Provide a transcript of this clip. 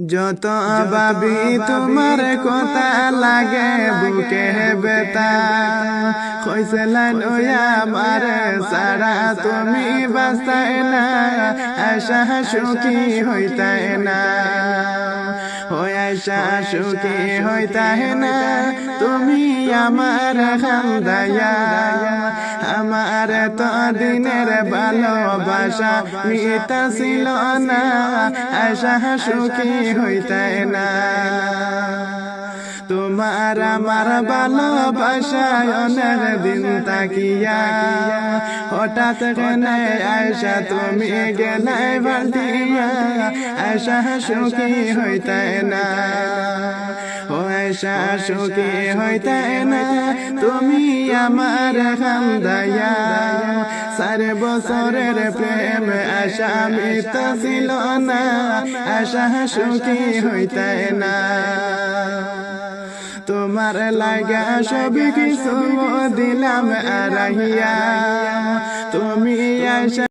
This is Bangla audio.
যত ভাবি তোমার কথা লাগে বুকে বেতা কইছে লাইন ওয়া আমার সারা তুমি বাঁচায় না আশা সুখী হইতায় না আশা সুখী হইতায় না তুমি আমার খান্দায়া আমার তো দিনের ভালোবাসা মিটা ছিল না আশা সুখী হইতায় না তোমার আমার ভালোবাসায় অনেক দিন তাকিয়া হঠাৎ কেনে আয়সা তুমি গেলে বালতিয়া আশা সুখী হইতায় না আশা সুখী হইতায় না তুমি আমার খান্দায়া 4 বছরের প্রেম আশা মিটা ছিল না আশা সুখী হইতায় না তোমার লাগা সব কিছু দিলাম আরাহিয়া তুমি আশা